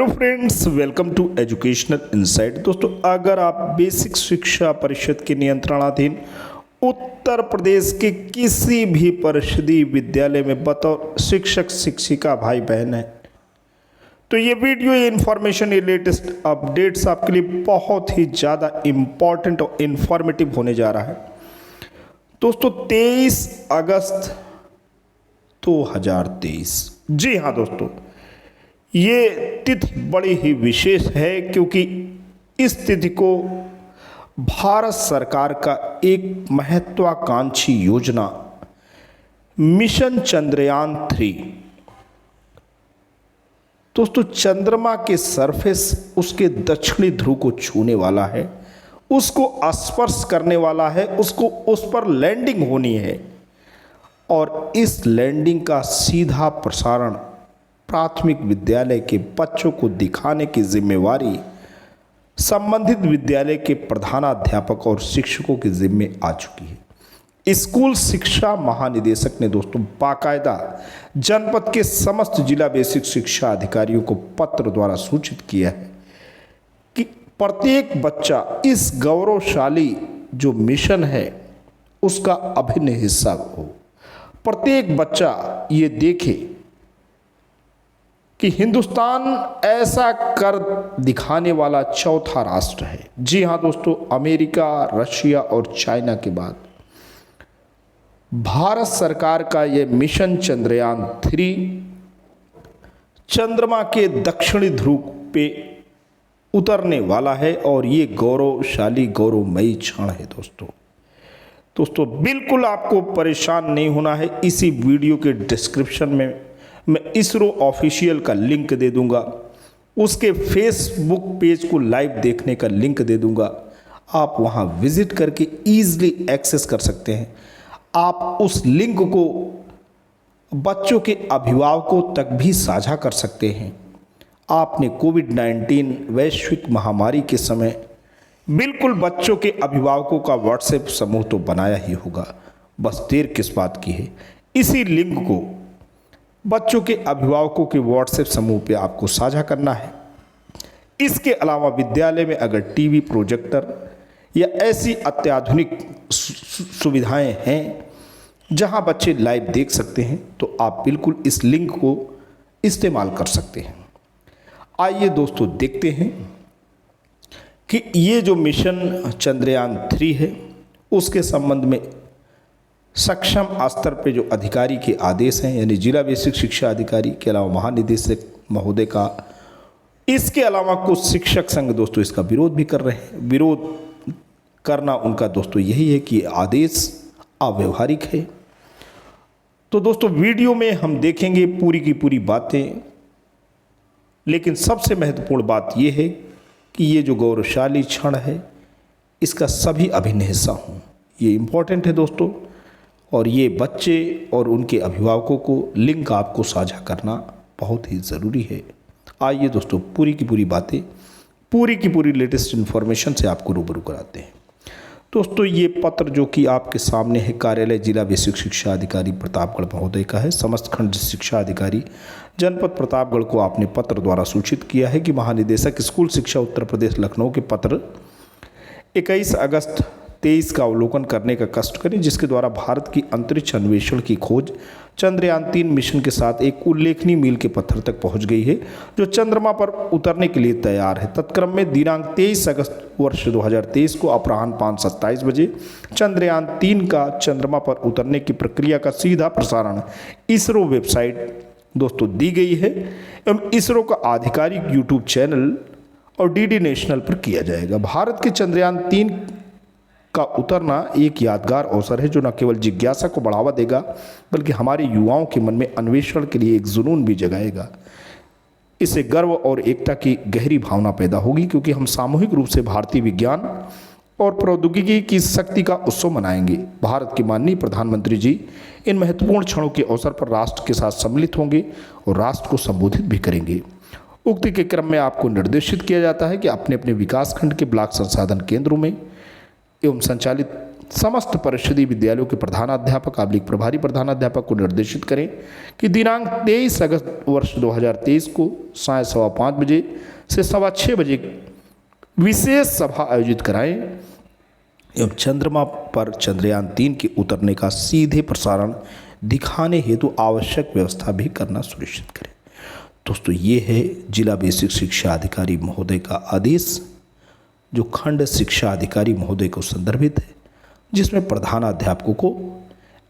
Hello friends, welcome to educational insight. दोस्तों, अगर आप बेसिक शिक्षा परिषद के नियंत्रणाधीन उत्तर प्रदेश के किसी भी परिषदीय विद्यालय में बतौर शिक्षक शिक्षिका भाई बहन है तो ये वीडियो, ये इन्फॉर्मेशन, ये लेटेस्ट अपडेट्स आपके लिए बहुत ही ज़्यादा इम्पॉर्टेंट और इन्फॉर्मेटिव होने जा रहा है। दोस्तों, 23 अगस्त 2023, जी हाँ दोस्तों, ये तिथि बड़ी ही विशेष है क्योंकि इस तिथि को भारत सरकार का एक महत्वाकांक्षी योजना मिशन चंद्रयान 3, दोस्तों चंद्रमा के सरफेस उसके दक्षिणी ध्रुव को छूने वाला है, उसको स्पर्श करने वाला है, उसको उस पर लैंडिंग होनी है और इस लैंडिंग का सीधा प्रसारण प्राथमिक विद्यालय के बच्चों को दिखाने की जिम्मेवारी संबंधित विद्यालय के प्रधानाध्यापक और शिक्षकों के जिम्मे आ चुकी है। स्कूल शिक्षा महानिदेशक ने दोस्तों बाकायदा जनपद के समस्त जिला बेसिक शिक्षा अधिकारियों को पत्र द्वारा सूचित किया है कि प्रत्येक बच्चा इस गौरवशाली जो मिशन है उसका अभिन्न हिस्सा हो। प्रत्येक बच्चा ये देखे कि हिंदुस्तान ऐसा कर दिखाने वाला चौथा राष्ट्र है। जी हाँ दोस्तों, अमेरिका, रशिया और चाइना के बाद भारत सरकार का यह मिशन चंद्रयान 3 चंद्रमा के दक्षिणी ध्रुव पे उतरने वाला है और ये गौरवशाली, गौरवमयी क्षण है। दोस्तों बिल्कुल आपको परेशान नहीं होना है। इसी वीडियो के डिस्क्रिप्शन में मैं इसरो ऑफिशियल का लिंक दे दूंगा, उसके फेसबुक पेज को लाइव देखने का लिंक दे दूंगा। आप वहां विजिट करके ईजिली एक्सेस कर सकते हैं। आप उस लिंक को बच्चों के अभिभावकों तक भी साझा कर सकते हैं। आपने कोविड-19 वैश्विक महामारी के समय बिल्कुल बच्चों के अभिभावकों का व्हाट्सएप समूह तो बनाया ही होगा, बस देर किस बात की है। इसी लिंक को बच्चों के अभिभावकों के व्हाट्सएप समूह पे आपको साझा करना है। इसके अलावा विद्यालय में अगर टीवी, प्रोजेक्टर या ऐसी अत्याधुनिक सुविधाएं हैं जहां बच्चे लाइव देख सकते हैं तो आप बिल्कुल इस लिंक को इस्तेमाल कर सकते हैं। आइए दोस्तों देखते हैं कि ये जो मिशन चंद्रयान 3 है उसके संबंध में सक्षम स्तर पे जो अधिकारी के आदेश हैं, यानी जिला बेसिक शिक्षा अधिकारी के अलावा महानिदेशक महोदय का, इसके अलावा कुछ शिक्षक संघ दोस्तों इसका विरोध भी कर रहे हैं। विरोध करना उनका दोस्तों यही है कि आदेश अव्यवहारिक है। तो दोस्तों वीडियो में हम देखेंगे पूरी की पूरी बातें, लेकिन सबसे महत्वपूर्ण बात यह है कि ये जो गौरवशाली क्षण है इसका सभी अभिन्न हिस्सा हों। ये इम्पोर्टेंट है दोस्तों, और ये बच्चे और उनके अभिभावकों को लिंक आपको साझा करना बहुत ही ज़रूरी है। आइए दोस्तों पूरी की पूरी बातें, पूरी की पूरी लेटेस्ट इन्फॉर्मेशन से आपको रूबरू कराते हैं। दोस्तों ये पत्र जो कि आपके सामने है, कार्यालय जिला बेसिक शिक्षा अधिकारी प्रतापगढ़ महोदय का है। समस्त खंड शिक्षा अधिकारी जनपद प्रतापगढ़ को आपने पत्र द्वारा सूचित किया है कि महानिदेशक स्कूल शिक्षा उत्तर प्रदेश लखनऊ के पत्र 21 अगस्त 23 का अवलोकन करने का कष्ट करें, जिसके द्वारा भारत की अंतरिक्ष अन्वेषण की खोज चंद्रयान 3 मिशन के साथ एक उल्लेखनीय मील के पत्थर तक पहुंच गई है, जो चंद्रमा पर उतरने के लिए तैयार है। तत्क्रम में दिनांक 23 अगस्त वर्ष 2023 को अपराह्न 5:27 बजे चंद्रयान 3 का चंद्रमा पर उतरने की प्रक्रिया का सीधा प्रसारण इसरो वेबसाइट दोस्तों दी गई है एवं इसरो का आधिकारिक यूट्यूब चैनल और डीडी नेशनल पर किया जाएगा। भारत के चंद्रयान 3 का उतरना एक यादगार अवसर है जो न केवल जिज्ञासा को बढ़ावा देगा बल्कि हमारे युवाओं के मन में अन्वेषण के लिए एक जुनून भी जगाएगा। इससे गर्व और एकता की गहरी भावना पैदा होगी क्योंकि हम सामूहिक रूप से भारतीय विज्ञान और प्रौद्योगिकी की शक्ति का उत्सव मनाएंगे। भारत के माननीय प्रधानमंत्री जी इन महत्वपूर्ण क्षणों के अवसर पर राष्ट्र के साथ सम्मिलित होंगे और राष्ट्र को संबोधित भी करेंगे। उक्ति के क्रम में आपको निर्देशित किया जाता है कि अपने अपने विकासखंड के ब्लॉक संसाधन केंद्रों में एवं संचालित समस्त परिषदीय विद्यालयों के प्रधानाध्यापक / प्रभारी प्रधानाध्यापक को निर्देशित करें कि दिनांक 23 अगस्त वर्ष 2023 को साय 5:15 बजे से 6:15 बजे विशेष सभा आयोजित कराएं एवं चंद्रमा पर चंद्रयान 3 के उतरने का सीधे प्रसारण दिखाने हेतु आवश्यक व्यवस्था भी करना सुनिश्चित करें। दोस्तों, ये है जिला बेसिक शिक्षा अधिकारी महोदय का आदेश, जो खंड शिक्षा अधिकारी महोदय को संदर्भित है, जिसमें प्रधानाध्यापकों को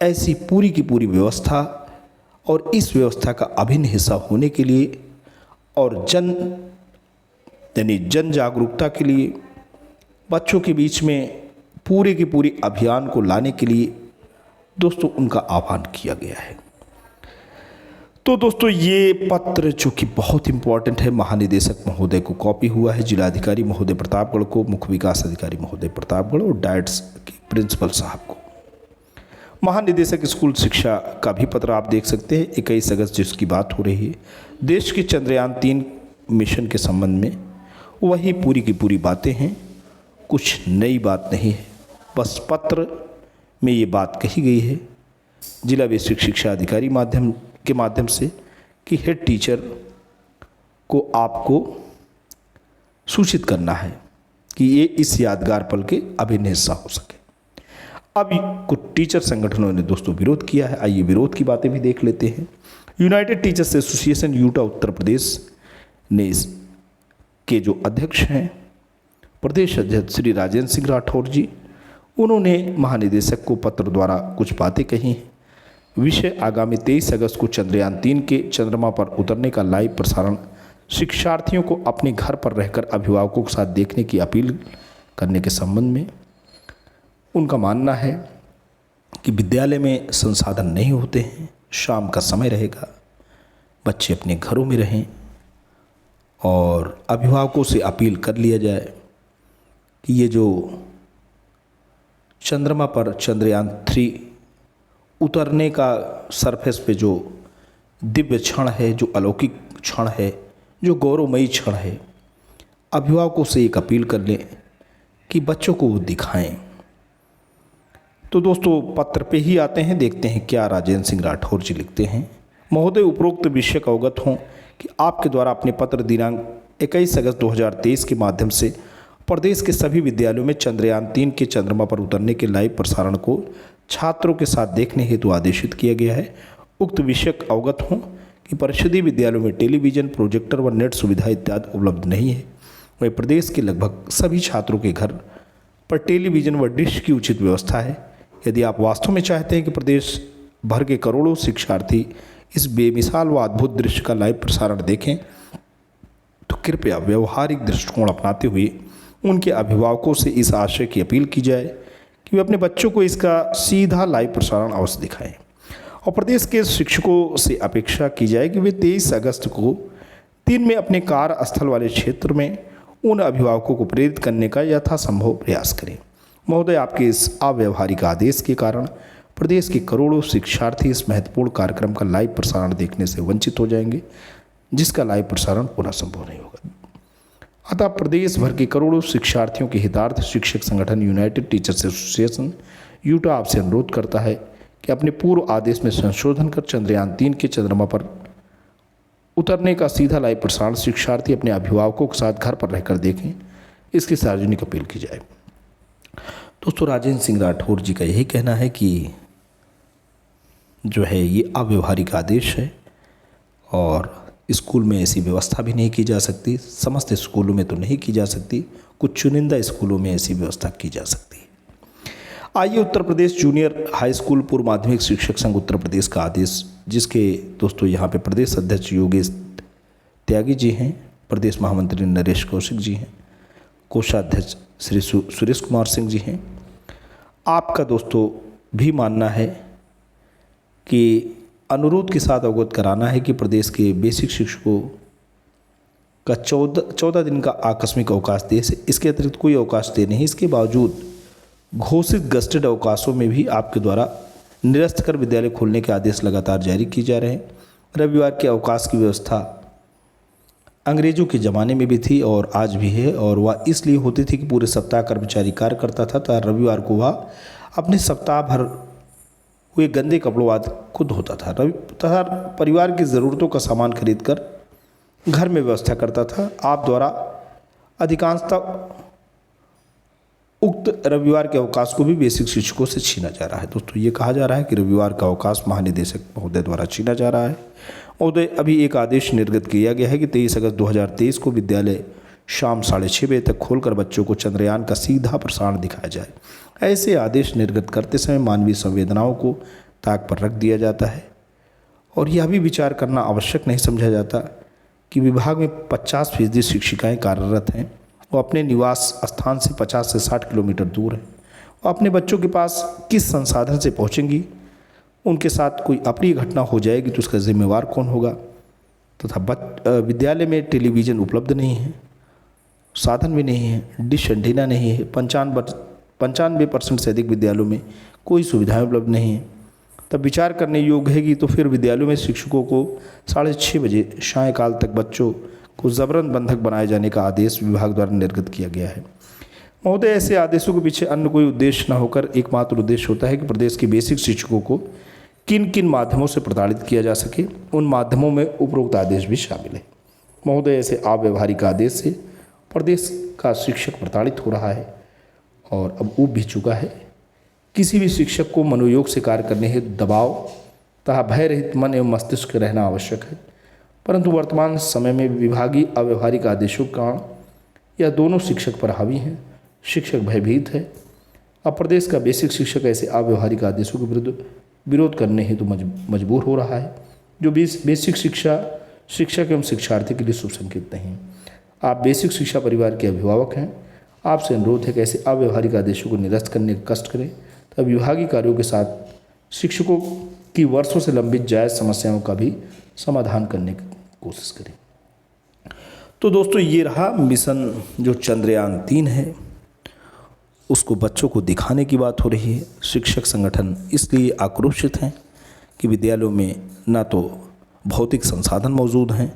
ऐसी पूरी की पूरी व्यवस्था और इस व्यवस्था का अभिन्न हिस्सा होने के लिए और जन जागरूकता के लिए बच्चों के बीच में पूरे की पूरी अभियान को लाने के लिए दोस्तों उनका आह्वान किया गया है। तो दोस्तों, ये पत्र जो कि बहुत इंपॉर्टेंट है, महानिदेशक महोदय को कॉपी हुआ है, जिलाधिकारी महोदय प्रतापगढ़ को, मुख्य विकास अधिकारी महोदय प्रतापगढ़ और डायट्स के प्रिंसिपल साहब को। महानिदेशक स्कूल शिक्षा का भी पत्र आप देख सकते हैं, 21 अगस्त जिसकी बात हो रही है। देश के चंद्रयान 3 मिशन के संबंध में वही पूरी की पूरी बातें हैं, कुछ नई बात नहीं है। बस पत्र में ये बात कही गई है जिला बेसिक शिक्षा अधिकारी के माध्यम से कि हेड टीचर को आपको सूचित करना है कि ये इस यादगार पल के अभिन्न हिस्सा हो सके। अब कुछ टीचर संगठनों ने दोस्तों विरोध किया है, आइए विरोध की बातें भी देख लेते हैं। United teachers association Utah Uttar Pradesh ने के जो अध्यक्ष हैं, प्रदेश अध्यक्ष श्री राजेंद्र सिंह राठौर जी, उन्होंने महानिदेशक को पत्र द्वारा कुछ बातें कही हैं। विषय आगामी 23 अगस्त को चंद्रयान 3 के चंद्रमा पर उतरने का लाइव प्रसारण शिक्षार्थियों को अपने घर पर रहकर अभिभावकों के साथ देखने की अपील करने के संबंध में उनका मानना है कि विद्यालय में संसाधन नहीं होते हैं, शाम का समय रहेगा, बच्चे अपने घरों में रहें और अभिभावकों से अपील कर लिया जाए कि ये जो चंद्रमा पर चंद्रयान 3 उतरने का सरफेस पे जो दिव्य क्षण है, जो अलौकिक क्षण है, जो गौरवमयी क्षण है, अभिभावकों से एक अपील कर लें कि बच्चों को वो दिखाएं। तो दोस्तों, पत्र पे ही आते हैं, देखते हैं क्या राजेंद्र सिंह राठौर जी लिखते हैं। महोदय, उपरोक्त विषय का अवगत हों कि आपके द्वारा अपने पत्र दिनांक 21 अगस्त 2023 के माध्यम से प्रदेश के सभी विद्यालयों में चंद्रयान 3 के चंद्रमा पर उतरने के लाइव प्रसारण को छात्रों के साथ देखने हेतु आदेशित किया गया है। उक्त विषय अवगत हों कि परिषदीय विद्यालयों में टेलीविजन, प्रोजेक्टर व नेट सुविधा इत्यादि उपलब्ध नहीं है। वहीं प्रदेश के लगभग सभी छात्रों के घर पर टेलीविजन व डिश की उचित व्यवस्था है। यदि आप वास्तव में चाहते हैं कि प्रदेश भर के करोड़ों शिक्षार्थी इस बेमिसाल व अद्भुत दृश्य का लाइव प्रसारण देखें, तो कृपया व्यवहारिक दृष्टिकोण अपनाते हुए उनके अभिभावकों से इस आशय की अपील की जाए कि वे अपने बच्चों को इसका सीधा लाइव प्रसारण अवश्य दिखाएं और प्रदेश के शिक्षकों से अपेक्षा की जाए कि वे 23 अगस्त को दिन में अपने कार्यस्थल वाले क्षेत्र में उन अभिभावकों को प्रेरित करने का यथासंभव प्रयास करें। महोदय, आपके इस अव्यवहारिक आदेश के कारण प्रदेश के करोड़ों शिक्षार्थी इस महत्वपूर्ण कार्यक्रम का लाइव प्रसारण देखने से वंचित हो जाएंगे, जिसका लाइव प्रसारण पुनः संभव नहीं होगा। अतः प्रदेश भर के करोड़ों शिक्षार्थियों के हितार्थ शिक्षक संगठन यूनाइटेड टीचर्स एसोसिएशन यूटा आपसे अनुरोध करता है कि अपने पूर्व आदेश में संशोधन कर चंद्रयान 3 के चंद्रमा पर उतरने का सीधा लाइव प्रसारण शिक्षार्थी अपने अभिभावकों के साथ घर पर रहकर देखें, इसकी सार्वजनिक अपील की जाए। दोस्तों, राजेंद्र सिंह राठौर जी का यही कहना है कि जो है ये अव्यवहारिक आदेश है और स्कूल में ऐसी व्यवस्था भी नहीं की जा सकती। समस्त स्कूलों में तो नहीं की जा सकती, कुछ चुनिंदा स्कूलों में ऐसी व्यवस्था की जा सकती है। आइए Uttar Pradesh junior high school पूर्व माध्यमिक शिक्षक संघ उत्तर प्रदेश का आदेश, जिसके दोस्तों यहाँ पे प्रदेश अध्यक्ष योगेश त्यागी जी हैं, प्रदेश महामंत्री नरेश कौशिक जी हैं, कोषाध्यक्ष श्री सुरेश कुमार सिंह जी हैं। आपका दोस्तों भी मानना है कि अनुरोध के साथ अवगत कराना है कि प्रदेश के बेसिक शिक्षकों का 14 दिन का आकस्मिक अवकाश दे, इसके अतिरिक्त कोई अवकाश दे नहीं। इसके बावजूद घोषित गस्टेड अवकाशों में भी आपके द्वारा निरस्त कर विद्यालय खोलने के आदेश लगातार जारी किए जा रहे हैं। रविवार के अवकाश की व्यवस्था अंग्रेजों के ज़माने में भी थी और आज भी है, और वह इसलिए होती थी कि पूरे सप्ताह कर्मचारी कार्य करता था, तो रविवार को वह अपने सप्ताह भर हुए गंदे कपड़ों आदि खुद धोता था तथा परिवार की ज़रूरतों का सामान खरीदकर घर में व्यवस्था करता था। आप द्वारा अधिकांशतः उक्त रविवार के अवकाश को भी बेसिक शिक्षकों से छीना जा रहा है। दोस्तों ये कहा जा रहा है कि रविवार का अवकाश महानिदेशक महोदय द्वारा छीना जा रहा है। महोदय अभी एक आदेश निर्गत किया गया है कि 23 अगस्त 2023 को विद्यालय शाम 6:30 बजे तक खोलकर बच्चों को चंद्रयान का सीधा प्रसारण दिखाया जाए। ऐसे आदेश निर्गत करते समय मानवीय संवेदनाओं को ताक पर रख दिया जाता है और यह भी विचार करना आवश्यक नहीं समझा जाता कि विभाग में 50% शिक्षिकाएँ कार्यरत हैं। वो अपने निवास स्थान से 50 से 60 किलोमीटर दूर है। वो अपने बच्चों के पास किस संसाधन से पहुंचेंगी? उनके साथ कोई अप्रिय घटना हो जाएगी तो उसका जिम्मेवार कौन होगा? तथा विद्यालय में टेलीविज़न उपलब्ध नहीं है, साधन भी नहीं है, डिश एंटीना नहीं है। 95% से अधिक विद्यालयों में कोई सुविधाएं उपलब्ध नहीं है। तब विचार करने योग्य है कि तो फिर विद्यालयों में शिक्षकों को 6:30 बजे सायंकाल तक बच्चों को जबरन बंधक बनाए जाने का आदेश विभाग द्वारा निर्गत किया गया है। महोदय ऐसे आदेशों के पीछे अन्य कोई उद्देश्य न होकर एकमात्र उद्देश्य होता है कि प्रदेश के बेसिक शिक्षकों को किन किन माध्यमों से प्रताड़ित किया जा सके। उन माध्यमों में उपरोक्त आदेश भी शामिल है। महोदय ऐसे अव्यवहारिक आदेश से प्रदेश का शिक्षक प्रताड़ित हो रहा है और अब ऊब भी चुका है। किसी भी शिक्षक को मनोयोग से कार्य करने हेतु दबाव तथा भय रहित मन एवं मस्तिष्क रहना आवश्यक है, परंतु वर्तमान समय में विभागीय अव्यवहारिक आदेशों का यह दोनों शिक्षक पर हावी हैं। शिक्षक भयभीत है। अब प्रदेश का बेसिक शिक्षक ऐसे अव्यवहारिक आदेशों के विरुद्ध विरोध करने हेतु मजबूर हो रहा है, जो बेसिक शिक्षा शिक्षक एवं शिक्षार्थी के लिए शुभ संकेत नहीं। आप बेसिक शिक्षा परिवार के अभिभावक हैं। आपसे अनुरोध है कि ऐसे अव्यवहारिक आदेशों को निरस्त करने का कष्ट करें तब विभागीय कार्यों के साथ शिक्षकों की वर्षों से लंबित जायज़ समस्याओं का भी समाधान करने की कोशिश करें। तो दोस्तों ये रहा मिशन जो चंद्रयान 3 है, उसको बच्चों को दिखाने की बात हो रही है। शिक्षक संगठन इसलिए आक्रोशित हैं कि विद्यालयों में ना तो भौतिक संसाधन मौजूद हैं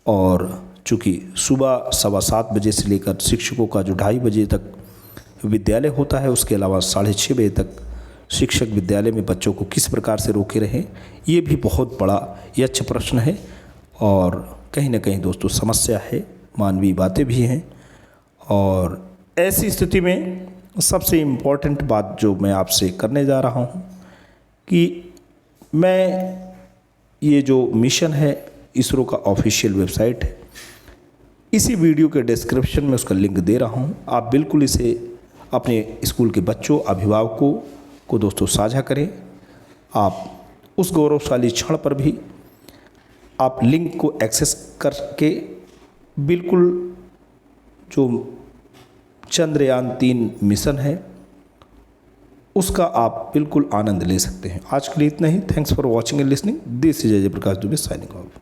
और चूँकि सुबह 7:15 बजे से लेकर शिक्षकों का जो 2:30 बजे तक विद्यालय होता है, उसके अलावा 6:30 बजे तक शिक्षक विद्यालय में बच्चों को किस प्रकार से रोके रहें, ये भी बहुत बड़ा यक्ष प्रश्न है और कहीं ना कहीं दोस्तों समस्या है, मानवीय बातें भी हैं। और ऐसी स्थिति में सबसे इम्पोर्टेंट बात जो मैं आपसे करने जा रहा हूँ कि मैं ये जो मिशन है इसरो का ऑफिशियल वेबसाइट है, इसी वीडियो के डिस्क्रिप्शन में उसका लिंक दे रहा हूँ। आप बिल्कुल इसे अपने स्कूल के बच्चों अभिभावकों को दोस्तों साझा करें। आप उस गौरवशाली क्षण पर भी आप लिंक को एक्सेस करके बिल्कुल जो चंद्रयान 3 मिशन है उसका आप बिल्कुल आनंद ले सकते हैं। आज के लिए इतना ही। Thanks for watching and listening. This is Ajay Prakash Dubey signing of.